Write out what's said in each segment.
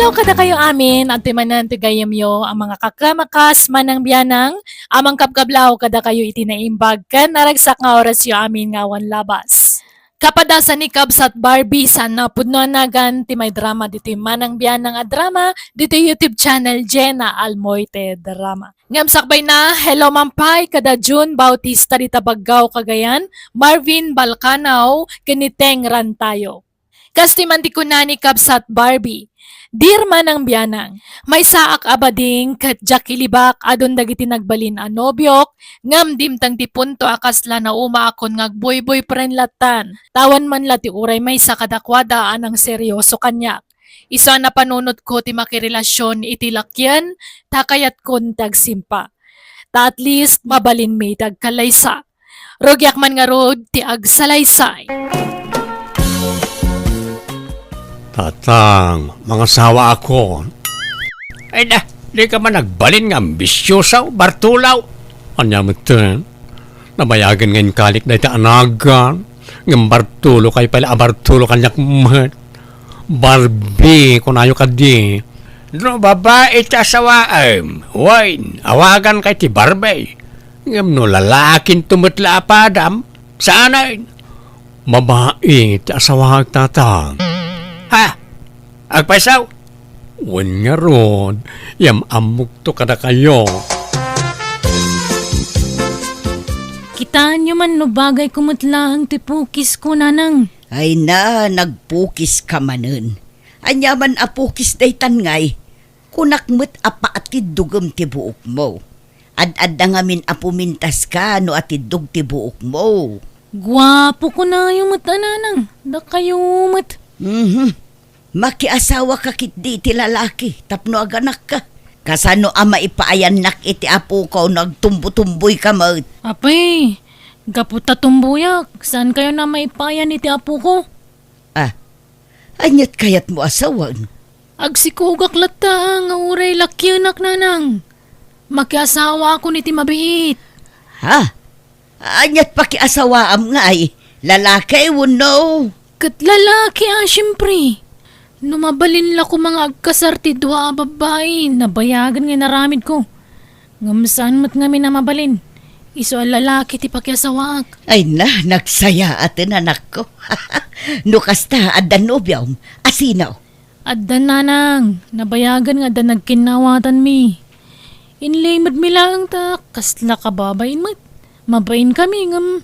Adlaw kada kayo amin at timanan tigayam yo ang mga kakamakas Manang Bianang amang kapkablaw kada kayo itinaimbag kan naragsak nga oras yo amin nga wan labas. Kapadasan ni Cubs at Barbie sa napudnoanagan ti may drama dito Manang Bianang a drama dito YouTube channel JENA ALMOITE DRAMA. Ngamsakbay na hello mampay kada June Bautista dita Baggaw Cagayan, Marvin Balcanaw kiniteng Rantayo. Kastiman di ko na ni Cubs at Barbie. Dear Manang Bianang, may saak abading kat jakilibak adon dagiti nagbalin a nobyok, ngam dimtang ti punto akasla na uma akon ngagboy-boy pren latan. Tawan man lati uray may sa kadakwada anang seryoso kanyak. Isa na panunot ko ti makirelasyon iti lakyan, takayat kon tagsimpa. Ta at least mabalin may tagkalaysa. Rogyak man nga rod ti agsalaysay. Tatang, mga sawa ako. Ay na, di ka man nagbalin nga ambisyosaw, Bartulaw. Anya mo ito, nabayagan ngayon kalik na ito anagan. Ng Bartulo kay pala, Bartulo kanyak mat. Barbie, kunayo ka di. No, babae ta sawaam. Wine, awagan kay ti Barbie. Ngam no, lalakin tumutla padam. Sanay. Babae, ti asawag tatang. Ha? Agpaisaw? Wan nga ron. Yam amok to kada kayo. Kitaan nyo man no bagay kumutlang tipukis ko nanang. Ay na, nagpukis ka manen. Anyaman apukis day tangay. Kunakmet apa atid dugem ti buok mo. Ad-ad na ngamin apumintas ka no atid dug ti buok mo. Gwapo ko na yung mata nanang. Da kayo mat. Makiasawa ka kit di ti lalaki, tapno aganak ka. Kasano ama ipaayan nak iti apo ko nagtumbo-tumboy ka mat. Apay, gaputa tumbuyak. Saan kayo na maipayan iti apo ko? Anyat kayat mo asawan. Agsikugak lata nga uray lakyanak nanang. Makiasawa ako niti mabiit. Ha? Anyat pakiasawaam nga ay, lalaki no. Kat lalaki syempre. Numabalin la ko mga agkasarti dua babae, nabayagan nga naramid ko. Ngamsaan mo't nga mabalin. Iso ang lalaki ti pakiasawaak. Ay na, nagsaya atin anak ko. No kasta, adan nobyam, asinaw. Addan nanang, nabayagan nga da nagkinawatan mi. Inlimad mi lang ta, kasla kababain mat. Mabain kami ngam.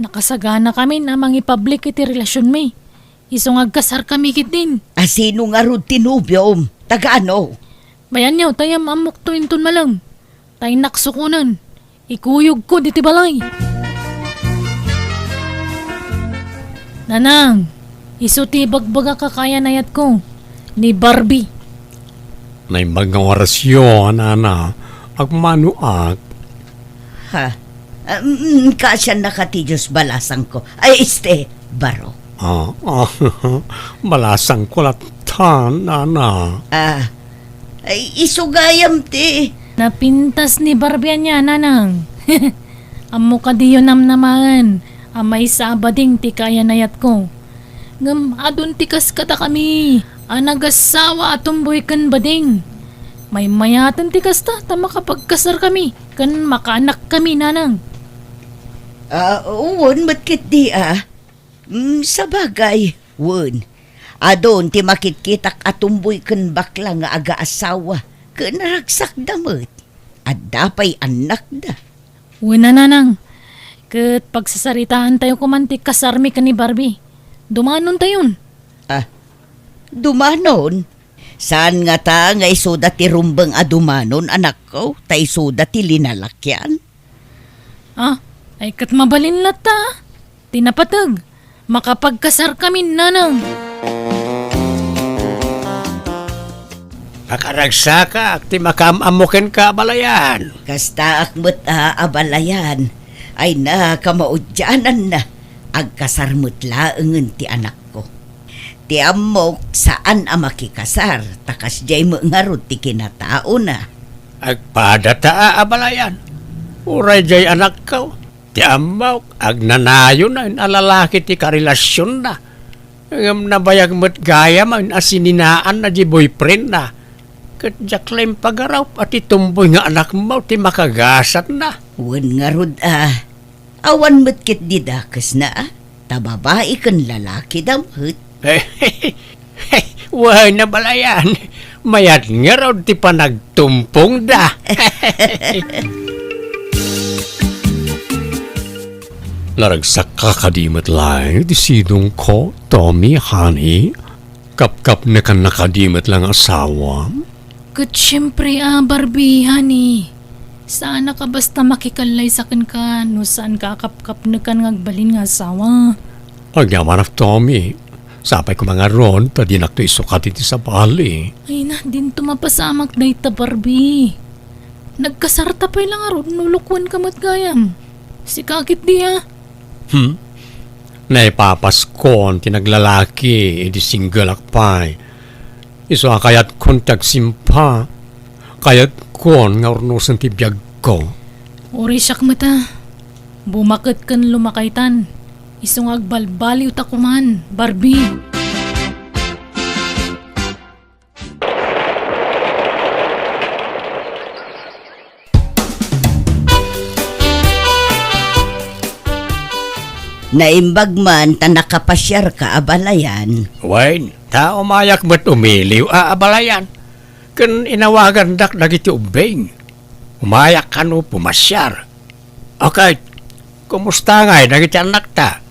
Nakasagana kami na mangipublic iti relasyon mi. Isong agkasar kami kit din. Asino nga ron tinubyom? Taga-ano? Bayan niyo, tayam amok to inton malang. Tay naksukunan. Ikuyog ko diti balay. Nanang, iso ti bagbaga kakaya nayat ko. Ni Barbie. Nay mga orasyon, ana. Agmanuak. Ha? Kasya nakatijos balasang ko. Ay, baro. Balasang kulatan, ana. Ay, isugayam ti. Napintas ni Barbie niya, nanang. Amo ka diyo namnaman. Amay sabading ti kaya nayat ko. Ngam adun tikas kata kami. Anagasawa atumboy kan bading. May mayatan tikas ta makapagkasar kami. Kan makaanak kami, nanang. Uwan, matkit di sa bagay, wun. Adon ti makitkitak atumboy kan bakla nga aga-asawa. Kanaragsak damot. At dapay anak da. Wuna nanang. Kat pagsasaritaan tayo kumantik kasarmi ka ni Barbie. Dumanon tayon. Dumanon? Saan nga ta nga isuda ti rumbang adumanon, anak ko? Ta isuda ti linalakyan? Ay kat mabalin lata. Tinapatag. Makapagkasar kami, nanang. Nakaragsaka, ti makamamukin ka balayan. Kasta akmut abalayan. Ay na, kamaudyanan na. Agkasarmut laengen ti anak ko. Ti amok saan makikasar. Takas jay mo ngarot ti kinatao na. Agpadata abalayan. Uray jay anak ko. Ti amok, agnanayo na alalaki ti karelasyon na. Ngam nabayag mo't gaya man asininaan na di boyfriend na. Kat jaklaim pagaraw at itumboy nga anak mo ti makagasat na. Wan nga rod awan mo't kit didakas na tababae kan lalaki damhut. Wah na balayan. Mayat nga raw ti panagtumpong da. Laragsak kakadimat lang ti sidong ko, Tommy, honey. Kap-kap na kan nakadimat lang asawa. Kat syempre Barbie, honey. Saan ka basta makikalay sa ka, no saan ka kap-kap na kan ngagbalin nga asawa. Agyaman of Tommy. Sapay ko mga ron, tadi nakto isukat iti sa bali. Ay na, din tumapasamak na ita Barbie. Nagkasarta pa lang aron, nulukwan ka matgayam. Si kakit diya. Naipapaskon, tinaglalaki, edi single akpay. Iso kayat kon tagsimpa, kayat kon nga urnusan ti biyag ko. Uri siyak mata. Bumakit kan lumakaitan. Isong agbalbaliw takuman, Barbie. Naimbag man ta nakapasyar ka abalayan. Wain, tao mayak ba't umiliw abalayan? Kan inawagan dak dagiti ubeng. Umayak ka no pumasyar. Okay, kumusta nga dagiti anak ta?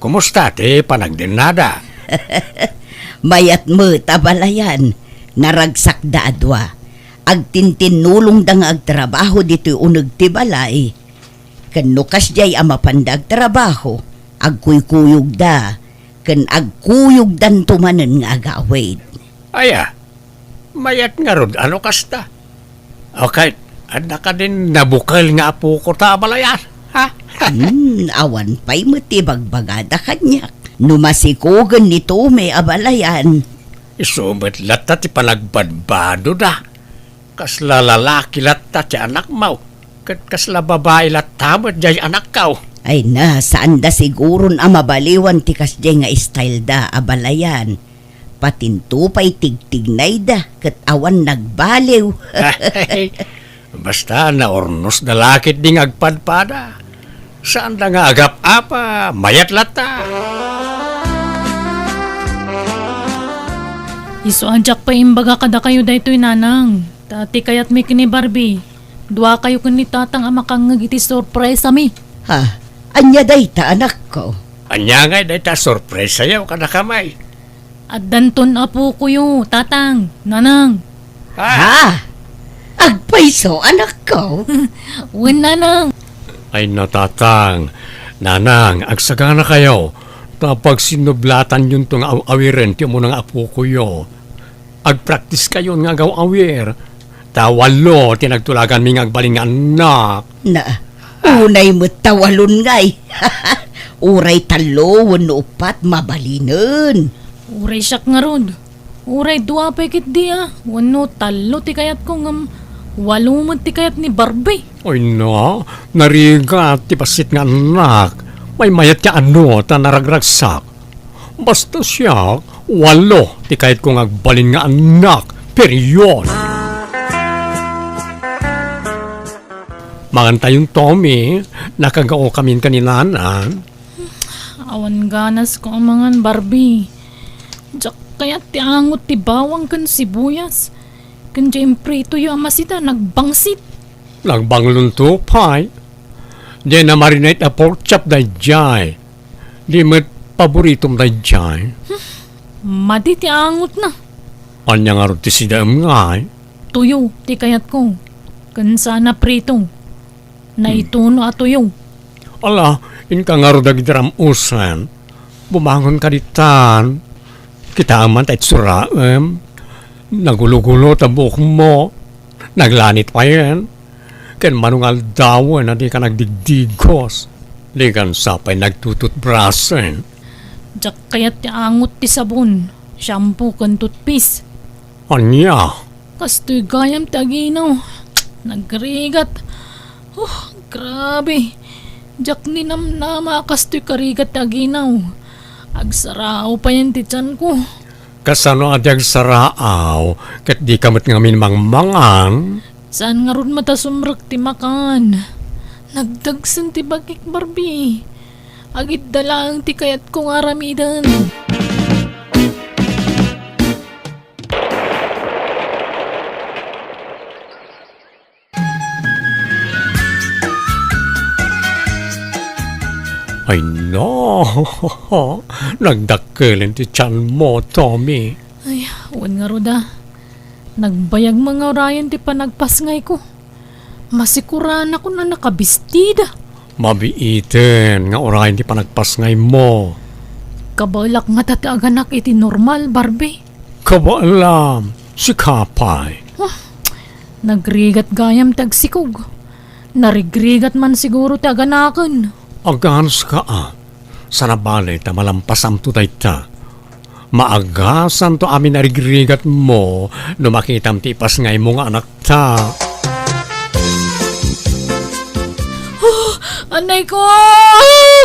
Kumusta ti panagdinada? Mayat mo tabalayan, naragsak da adwa. Agtintinulong da nga agtrabaho dito'y unag ti balay. Kanukas jay amapandag trabaho, agkuykuyog da, kan agkuyog dan tumanen nga agawid. Aya, mayat nga rod, ano kasta? Okay, anda ka din nabukal nga po ko ta balayan, ha? Awan pa'y matibagbagada kanyak. Numasikogan nito may abalayan. Isumat lata ti panagbadbado da. Kasla lalaki lata ti anak mau. Kasla babae lata mo jay anak kaw. Ay na, saan da siguron mabaliwan ti kasjay nga style da abalayan. Patinto pa'y tigtignay da, kat awan nagbaliw. Basta na ornos na lakit ding agpadpada. Saan da nga agap apa, mayat lata. Iso anjak pa imbaga kada kayo daytoy nanang. Tati kayat may kini Barbie. Dua kayo kun ni tatang amakang ngagiti surprise ami. Ha, anya day ta anak ko. Anya nga day ta sorpresa yaw kada kamay. At danton apo ko yo, tatang, nanang. Ha? Agpaiso anak ko. Wen nanang. Ay natatang, nanang, agsaga na kayo. Tapag sinublatan yun tong awiren, tiyo mo ng apo ko yo. Agpractice kayo nga gaw awir. Tawalo, tinagtulagan mi ngagbaling nga anak. Na, unay mo tawalon ngay. Uray talo, wano upat, mabalinen. Uray siyak nga rod. Uray dua pekit diya. Wano talo ti kayat ko ngam. Walumot ti kayat ni Barbie. Oy na, nariga ti pasit nga anak. May mayat ka ano, ta naragragsak. Basta siya, walo, ti kahit kung agbalin nga anak. Period. Maganta yung Tommy, nakagao kami kaninanan. Awan ganas ko ang mga Barbie. Diyak kaya ti angot ti bawang kan sibuyas. Kan dyan prito yung amasita nagbangsit. Nagbanglunto pay. Di na marinate a pork chop da jay. Di met paboritom da jay. Madi ti angot na. Anya nga rin ti sidam nga. Tuyo ti kayat ko. Kan sana prito. Naituno at tuyo. Ala, in ka nga rin dagdaram usan. Bumangon ka ditan. Kita aman tayo suraem. Nagulo-gulo ta buhok mo. Naglanit pa yan. Ken manungal dawan na di ka nagdigdigos. Di kan sapay nagtututbrasen. Diyak kayat ti angot ti sabon. Shampoo kan toothpaste. Anya? Kastoy gayam ti aginaw. Nagrigat. Grabe. Diyak ni namnama kastoy karigat ti aginaw. Agsarao pa yan ti tiyan ko. Kasano adyag saraaw, kat di kamot ngamin mangmangan. Saan nga ron matasumrak ti makan? Nagdagsan ti bakik Barbie. Agit dalang ti kayat kong aramidan. Ay no, nagdakkelin ti tiyan mo, Tommy. Ay, uwan nga roda. Nagbayag mga orayan ti panagpasngay ko. Masikuran ako na nakabistida. Mabiiten nga orahin ti panagpasngay mo. Kabalak nga tataganak iti normal, Barbie. Kabaalam, si Kapay. Nagrigat gayam tagsikog. Narigrigat man siguro taganakan. Agans ka sa nabali ta malampasam to ta. Maagasan to amin narigrigat mo no makitam ti ipasngay mo nga anak ta. Anay ko!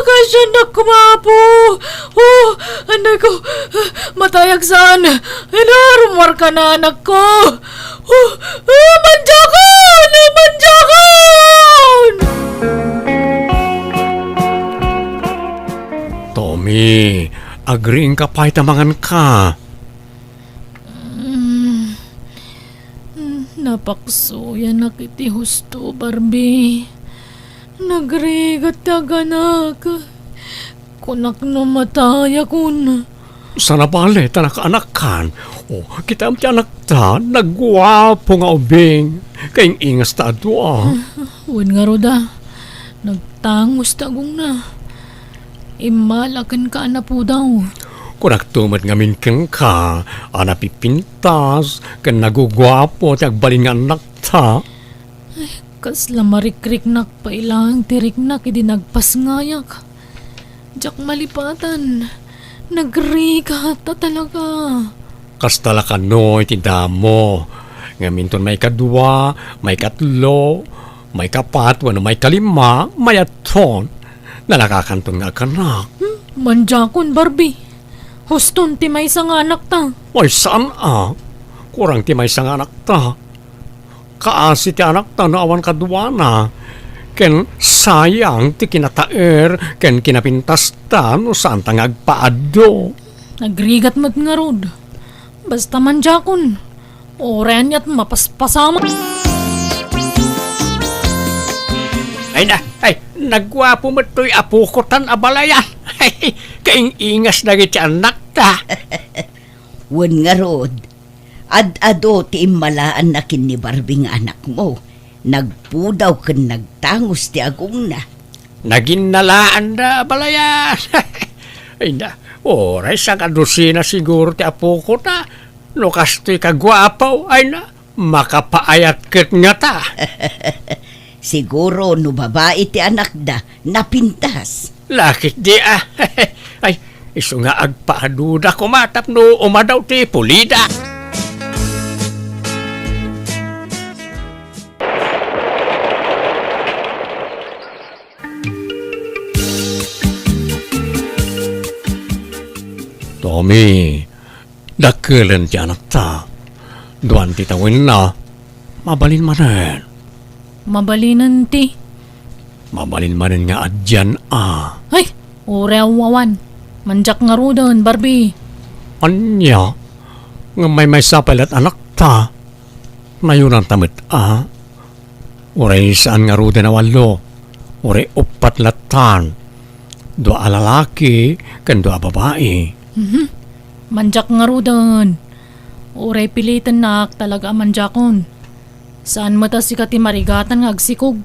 Kasya na kumapo! Anay ko! Matayag saan? Inarumar ka na anak ko! Manjakon! Manjakon! Tommy, agreeing ka pa itamangan ka. Napaksuya na kiti husto, Barbie. Nagrigat taganak. Kunak no mataya kun. Sa nabali ta nakaanakan. Kita am ti anak ta, nagwapo nga ubing. Kayong ingas ta adwa. Uwan nga roda. Nagtangos tagong na. Imalakan ka na po daw. Kung nagtumat ngamin kang ka, anapipintas, kan nagugwapo, ti agbalin nga anak ta. Kasla marikriknak pa ilang tiriknak idi nagpasngayak. Jak malipatan. Nagrika ta talaga. Kastala ka no, iti damo. Ngamin ton may kadwa, may katlo, may kapat, wano may kalima, may aton. Nalakakanton nga kanak. Manjakon, Barbie. Huston ti may nga anak ta. Ay saan kurang ti may sang anak ta. Kaasi ti anak ta no awan kadwa na. Ken sayang ti kinataer, ken kinapintas ta no saan ta nga agpaado. Nagrigat mat nga rod. Basta manjakon. Oren yat mapaspasama. Ay, nagwapo mo to'y apo ko tan abalayan. Kaing ingas na iti anak ta. Wan nga rod, ad-ado ti imalaan na kin ni Barbie nga anak mo. Nagpudaw ken nagtangos ti agong na. Naginnalaan na abalayan. Ay na, oray sa kadusina siguro ti apo ko ta. Lukas to'y kagwapaw, ay na, makapaayat ket nga ta. Siguro no babae ti anak da napintas. Lakit di Ay, iso nga agpaaduda kumatap no umadaw ti pulida. Tommy, dakkelan ti anak ta. Duan ti tawin na, mabalin manen. Mabalinan ti. Mabalin manen nga adyan Ay, urewawan. Manjak nga rodon, Barbie. Anya, nga may sapal at anak ta. Mayunan tamit Uray saan nga rude na walo. Uray upat latan. Dua alalaki, kan dua babae. Manjak nga rodon. Uray pilitan nak talaga manjakon. Saan mo ta si kati marigatan nga agsikog?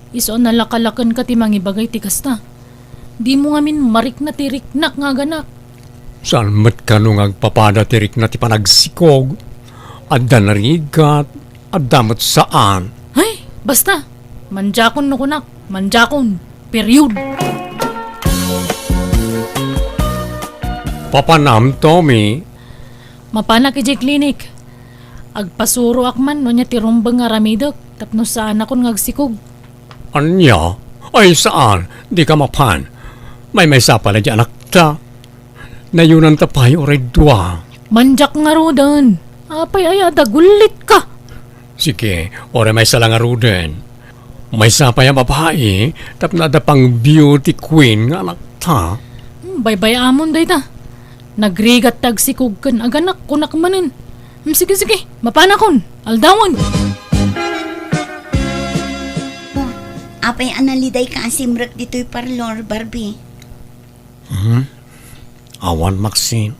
Iso nalakalakan kati mangibagay ti kasta. Di mo ngamin marik na tiriknak nga ganak. Saan mat ka nung agpapada tirik na ti panagsikog? Adda narigat, adamot saan? Ay, basta. Manjakon no kunak. Manjakon. Period. Papanam, Tommy. Mapana ki klinik. Agpasuro akman no niya tirumbang nga ramidok. Tapno saan akon nga agsikog. Anya? Ay saan? Di ka mapan. May sapal at anak ta. Nayunan tapay oray dua. Manjak nga rodan. Apay ayada, gulit ka. Sige, oray may salang aruden. May sapay ang babae, tap na da pang beauty queen nga anak ta. Bye-bye amon day ta. Nagrigat tagsikog kan aganak kunak manin. Sige, mapanakon. Aldawan. Apay analiday ka asimrek dito'y parlor, Barbie. Awan, Maxine.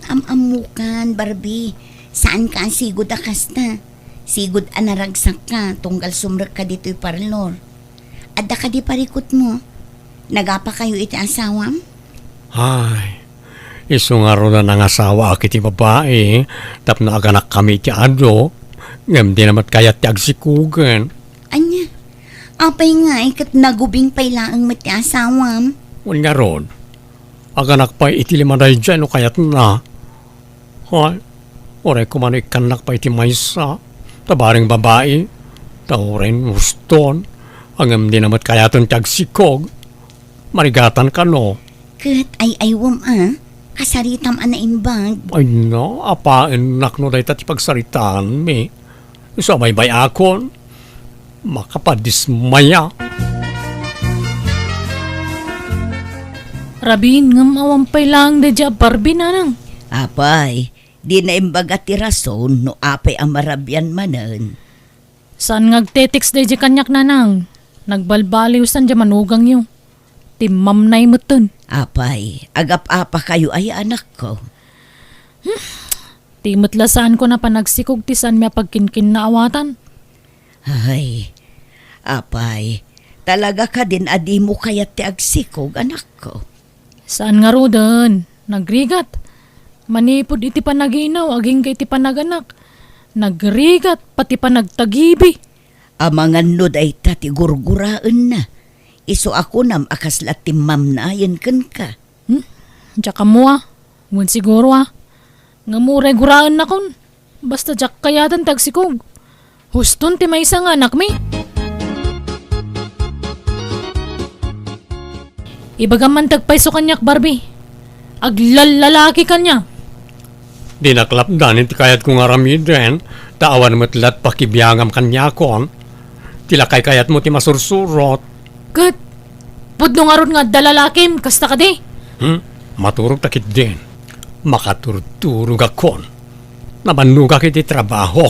Amamukan, Barbie. Saan ka ang sigod akas na? Sigod anaragsak ka, tunggal sumrek ka dito'y parlor. Adda ka di parikot mo. Nagapa kayo iti asawam? Ay, iso nga ro na ng asawa akit yung babae, tap na aganak kami ti ado, ngam di namat kayat ti agsikugan. Anya, apay nga ikat nagubing pailaang mati asawam. Wal nga ron, aganak pa iti limaday dyan o kayat na. Ay, oray kumano ikanak pa iti maysa, tabaring babae, taurin uston, hangam di namat kayaton ti agsikog, marigatan ka no. Kat ay aywam kasaritam anaimbag. Ay no, apain nakno dahi tati pagsaritaan mi. So bay akon, makapadismaya. Rabin, ngam awampay lang da dya Barbie nanang. Apay, di na imbag at rason no apay ang marabyan manan. Saan ngagtetext da dya kanyak nanang? Nagbalbaliw san dya manugang yung. Timam na imuton. Apay, agap-apa kayo ay anak ko. Timutlasaan ko na panagsikog tisan miya pagkinkin na awatan. Ay, apay, talaga ka din adi mo kaya ti agsikog anak ko. Saan nga rodan? Nagrigat. Manipod iti panaginaw, aging kay iti panaganak. Nagrigat, pati panagtagibi. Amangan no day tati gurguraan na. Iso ako nam akas latim mam na ayan kan ka. Diyak mo Ngun siguro Nga muray guraan na kon. Basta diyak kayatan tagsikog. Huston ti may isang anak mi. Ibagam man tagpaiso kanyak Barbie. Aglalaki kanya. Di naklapdan iti kayat kong aramiden, taawan mo't pakibiyangam kanya kon, tilakay kayat mo ti masursurot. Kat, pudno nga ron nga dalalakim, kasta ka di. Maturog takit din. Makaturturog akon. Nabannuga kiti trabaho.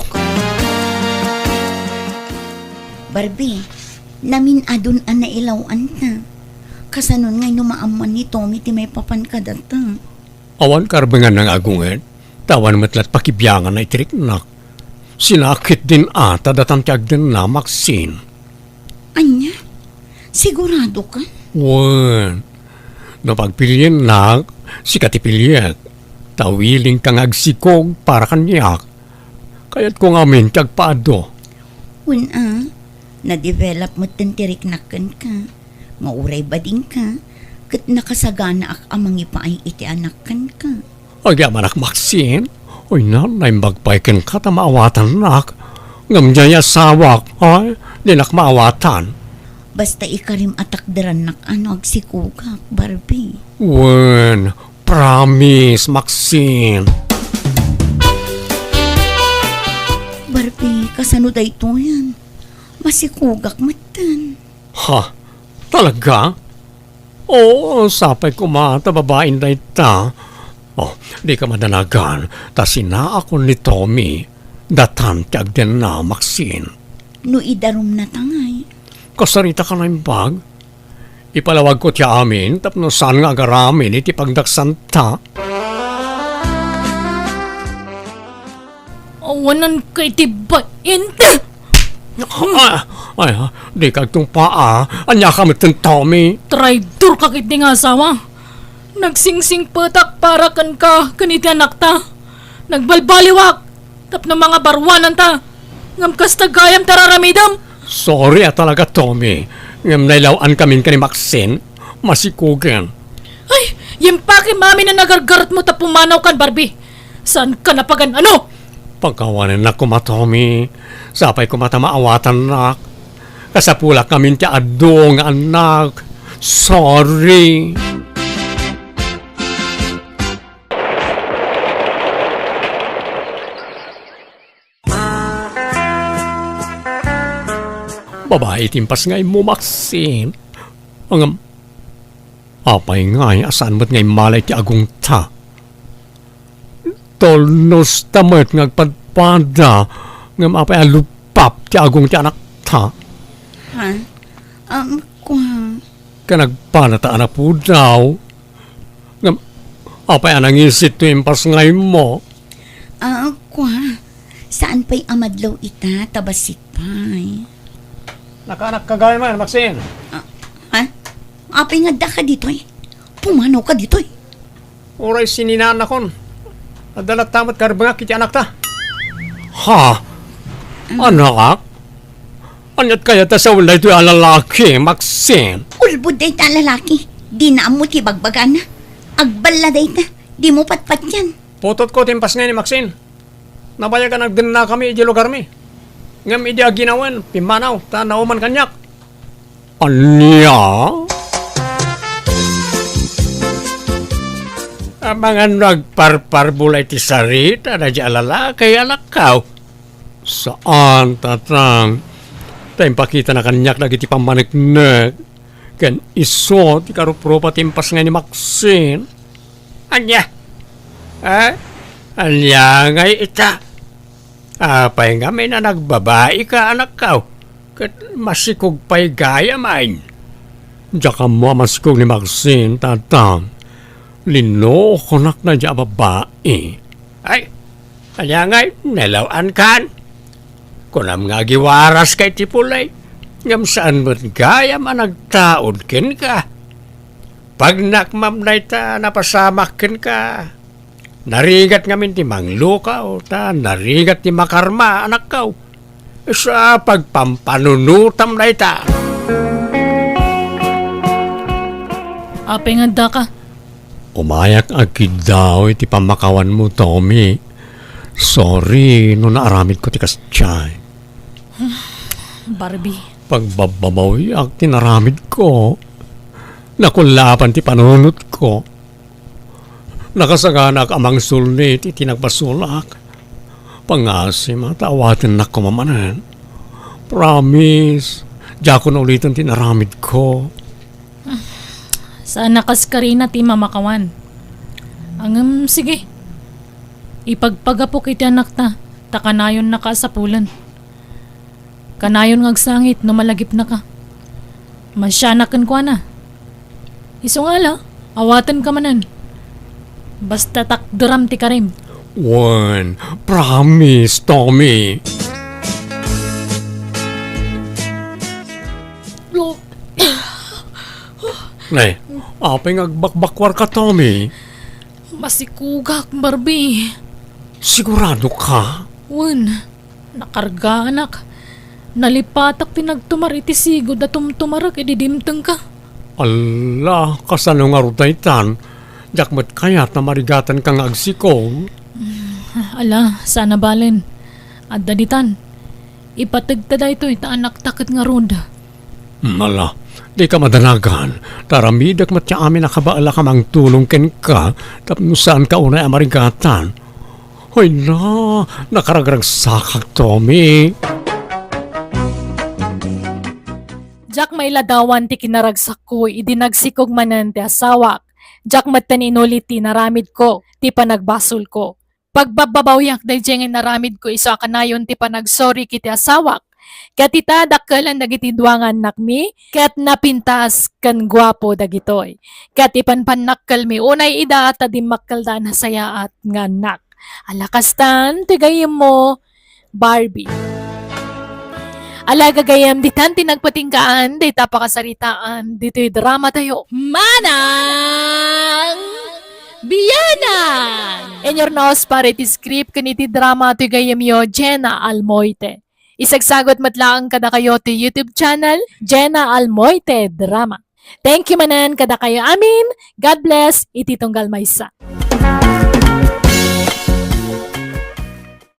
Barbie, namin adun an nailawan na. Kasanon ngay numaaman ni Tommy ti may papan ka data. Awan karbangan ng agungan, tawan mo't pakibyangan na itiriknak. Sinakit din ata datantiyag din na Maxine. Anya? Sigurado ka? Wan. Napagpilyan na, sikatipilyak. Tawiling kang agsikog para kanyak. Kaya't ko nga mintag paado. Wan na-develop mo tintiriknakan ka. Mauray bading ka. Kat nakasagana ak amang ipaay iti anakan ka. Agya manak Maxine, oy na, naimbagpaikin ka ta maawatan nak. Ngamdyan sawak, ay, dinak maawatan. Basta ikarim atakderan nak ano agsikugak, Barbie. Wen, promise, Maxine. Barbie, kasano da ito yan? Masikugak matan. Ha? Talaga? Oo, sapay ko mata babaeng na ita. Oh, di ka madanagan. Ta sinaakon ni Tommy. Datan tiag din na, Maxine. No idarum na tangay. Kasarita ka na yung bag. Ipalawag ko tiya amin, tapno saan nga agaramin, iti pagdaksanta. Awanan kay tibain. Ay, di ka itong paa. Anya ka mitong Tommy. Traitor ka kit nga asawa. Nagsingsing patak para kan ka, kaniti anak ta. Nagbalbaliwak. Tapno mga barwanan ta. Ngam kas tagayam tararamidam. Sorry talaga, Tommy. Ngam nailawan kami ka ni Maxine. Masikugan. Ay, yung paki mami na nagargarat mo ta pumanaw kan Barbie. Saan ka napagan ano? Pagkawanan na kuma, Tommy. Sapay kumata maawatan nak. Kasapulak kami ti adong anak. Sorry. babae timpas ngay mo maksin. Ang apay ngay asan mo't ngay malay ti agong ta. Tolnos tamat ngagpadpada ngam apay alupap ti agong ti anak ta. Ha? Kwa. Kanagpanata na po daw. Ngam apay anang isit to impas ngay mo. Kwa. Saan pa'y amadlaw ita, tabasit pa'y? Nakanak kagaya man, Maxine. Ha? Apay nga da ka dito eh. Pumanaw ka dito eh. Oray sininaan akon. Adalat tamat karbangak iti anak ta. Ha? Anak? Anyat kaya ta sa ulay ito alalaki, Maxine. Ulbud day ta lalaki. Di na mo ti bagbagan na. Agbala day ta. Di mo patpat yan. Putot ko timpas nga ni Maxine. Nabaya ka nagdin na kami iti lugar mi. Ngam iti aginawan, pimanaw, ta nauman kanyak. Anya? Mga nagparparbulay ti sarita na di alala kay anak kao. Saan, tatang? Tayong pakita na kanyak na iti pamaniknek. Kan iso, ti karupropa timpas nga ni Maxine. Anya? Anya ngay ita? Apay nga may na nagbabae ka anak kao. Kat masikog pa'y gaya main. Diya ka mo masikog ni Maxine, tatang. Lino konak na diya babae. Ay, anya ngay, nalawan kan. Kunam nga giwaras kay tipulay. Ngam saan mo't gaya managtaod kin ka. Pag nakmam na ita napasamakin ka. Narigat ngamin ti mangluka o ta narigat ti makarma anak kao. Sa pagpampanunutam na ita. Apay nga da ka. Umayak agid daw iti pamakawan mo, Tommy. Sorry, no naaramid ko ti kastiyay. Barbie. Pagbababawi ak tinaramid ko. Nakulapan ti panunot ko. Nakasaganak amang sulit iti nagbasulak. Pangasim at awatin na ko mamanan. Promise, diya ko na ulitin tinaramid ko. Saan nakas ka rin ti mamakawan? Sige. Ipagpagapok iti anak ta. Takanayon na ka sa pulan. Kanayon ngagsangit no malagip na ka. Masyanakan ko na. Isungala, awatan ka manan. Basta takduram ti karim. One, promise, Tommy. Nay, apay ngagbakbakwar ka, Tommy. Masikugak, Barbie. Sigurado ka? Nakarga anak. Nalipatak tinagtumar iti sigod at tumtumarak ididimteng ka. Allah, kasano nga rutaytan. Jakmat kayat na marigatan kang agsikong. Ala, sana balen. At daditan. Ipatagtada ito ita anak takot nga ronda. Ala, di ka madanagan. Taramidak matya amin nakabaala ka mang tulong ken ka. Tapos saan ka unay amarigatan. Hoy na, nakaragrag sakak, Tommy. Jak may ladawan ti kinaragsak ko, idinagsikog manan ti asawak. Jak mataninuli ti naramid ko, ti panagbasol ko. Pagbababawiyak day jengin naramid ko iso kanayon ti panagsorry kiti asawak. Kat ita dakkelan dagiti duangan nakmi, kat napintas kan gwapo dagitoy. Kat ipanpanakkel mi unay ida at adimakkaldan hasaya at nganak. Alakastan, tigayim mo, Barbie. Ala gagayam ditan tinagpatingkaan, di tapakasaritaan, dito'y drama tayo. Manang Bianang! In your nose parity script kaniti drama to gayam yo, JENA ALMOITE. Isagsagot matlaang kada kayo to YouTube channel, JENA ALMOITE DRAMA. Thank you manan kada kayo amin. God bless, ititunggal maysa.